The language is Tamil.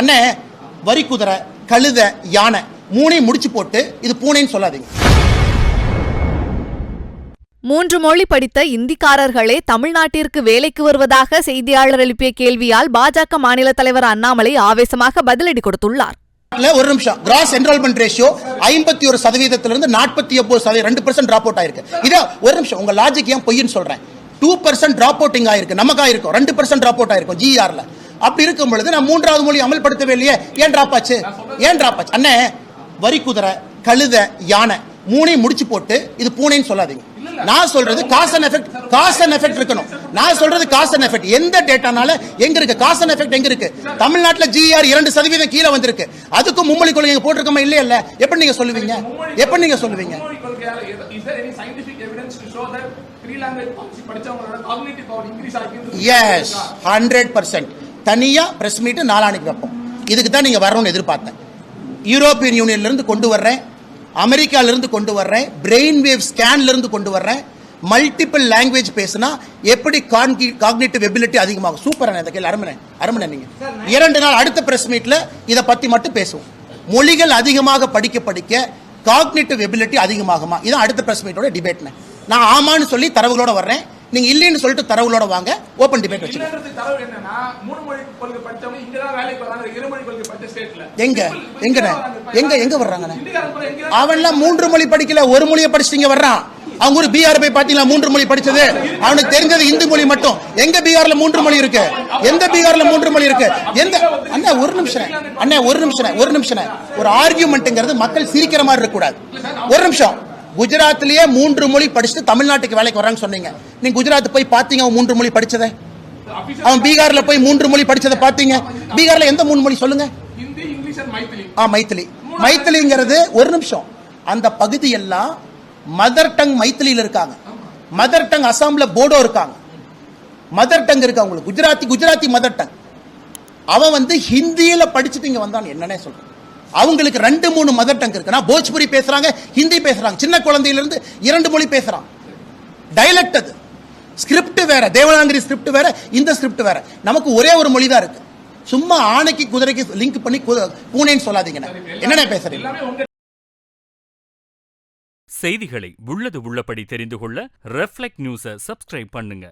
அண்ணே வரி குதிரை, கழுதை, யானை மூணையும் முடிச்சு போட்டு இது பூனைன்னு சொல்லாதீங்க. 3 மொழி படித்த இந்திக்காரர்களே தமிழ்நாட்டிற்கு வேலைக்கு வருவதாக செய்தியாளர் எழுப்பிய கேள்வியால் பாஜக மாநில தலைவர் அண்ணாமலை ஆவேசமாக பதிலடி கொடுத்துள்ளார். ஒரு நிமிஷம், cross enrolment ratio 51% 49% 2% drop out ஆயிருக்கு. இத ஒரு நிமிஷம், உங்க லாஜிக் ஏன் பொய்ன்னு சொல்றேன். 2% டிராப் அவுட்டிங் ஆயிருக்கு, நமக்கு ஆயிருக்கும் 2% டிராப் அவுட் ஆயிருக்கும் ஜிஆர்ல. அப்படி இருக்கும் பொழுது நான் 3வது மொழி அமல்படுத்தவே இல்லையே, ஏன் டிராப் ஆச்சு? அண்ணே வரி குதிரை, கழுதை, யானை மூணையும் முடிச்சு போட்டு இது பூனைன்னு சொல்லாதீங்க. நான் சொல்றது காஸ் அண்ட் எஃபெக்ட் இருக்கணும். நான் சொல்றது காஸ் அண்ட் எஃபெக்ட். எந்த டேட்டானால எங்க இருக்கு காஸ் அண்ட் எஃபெக்ட்? எங்க இருக்கு? தமிழ்நாட்டுல ஜிஆர் 2% கீழே வந்திருக்கு. அதுக்கும் மும்மொழி கொள்கை போட்டிருக்கோமா இல்லையா? இல்ல எப்படி நீங்க சொல்லுவீங்க? எஸ், 100%. தனியா பிரஸ் மீட் நாளானிக்கு வைப்போம். இதுக்கு தான் நீங்க வரணும்னு எதிர்பார்த்தேன். யூரோப்பியன் யூனியன்ல இருந்து கொண்டு வர்றேன், அமெரிக்கால இருந்து கொண்டு வர்றேன், பிரெயின் வேவ் ஸ்கேன்ல இருந்து கொண்டு வர்றேன். மல்டிபிள் லாங்குவேஜ் பேசினா எப்படி காக்னிட்டிவ் எபிலிட்டி அதிகமாகும். சூப்பர் அருமனை. நீங்க 2 நாள் அடுத்த பிரஸ் மீட்ல இதை பத்தி மட்டும் பேசுவோம். மொழிகள் அதிகமாக படிக்க காக்னிட்டிவ் எபிலிட்டி அதிகமாகுமா? இதான் அடுத்த பிரஸ் மீட்டோட டிபேட். நான் ஆமான்னு சொல்லி தரவுகளோட வர்றேன், நீங்க இல்லைன்னு சொல்லிட்டு தரவுகளோட வாங்க, ஓபன் டிபேட் வச்சுக்கோங்க. எங்க வர்றாங்க? அவன்லாம் 3 மொழி படிக்கல, 1 மொழியை படிச்சுட்டு வர்றான். அவங்க ஒரு பீகார் போய் பாத்தீங்களா 3 மொழி படிச்சது? அவனுக்கு தெரிஞ்சது இந்து மொழி மட்டும். எங்க பீகார்ல 3 மொழி இருக்கு? எந்த பீகார்ல 3 மொழி இருக்கு? எந்த அண்ணா ஒரு நிமிஷம். ஒரு ஆர்கியூமெண்ட்ங்கிறது மக்கள் சிரிக்கிற மாதிரி இருக்க கூடாது. ஒரு நிமிஷம். குஜராத்லயே 3 மொழி படிச்சுட்டு தமிழ்நாட்டுக்கு வேலைக்கு வரான்னு சொன்னீங்க. நீங்க குஜராத் போய் பாத்தீங்க அவன் 3 மொழி படிச்சதை? அவன் பீகார்ல போய் 3 மொழி படிச்சதை பாத்தீங்க? பீகார்ல எந்த 3 மொழி சொல்லுங்க? மைத்திலிங்கிறது ஒரு நிமிஷம். அந்த பகுதி எல்லாம் மதர் டங் மைத்திலியில இருக்காங்க. மதர் டங் அசாம்ல போடோ இருக்காங்க. மதர் டங் இருக்கு அவங்களுக்கு. Gujarati mother tongue. அவன் ஹிந்தியில படிச்சுட்டு இங்க வந்தான். என்னன்னே சொல்றேன். அவங்களுக்கு 2-3 மதர் டங் இருக்கு. நான் போஜ்புரி பேசுறாங்க, ஹிந்தி பேசுறாங்க. சின்ன குழந்தையில இருந்து 2 மொழி பேசுறான். டைலக்ட் அது. ஸ்கிரிப்ட் வேற, தேவநாகரி ஸ்கிரிப்ட் வேற, இந்த ஸ்கிரிப்ட் வேற. நமக்கு ஒரே ஒரு மொழி தான் இருக்கு. சும்மா ஆணைக்கு குதிரைக்கு லிங்க் பண்ணி பூனைன்னு சொல்லாதீங்க. என்னென்ன பேசுறீங்க? செய்திகளை உள்ளது உள்ளபடி தெரிந்து கொள்ள ரெஃப்ளெக்ட் நியூஸை சப்ஸ்கிரைப் பண்ணுங்க.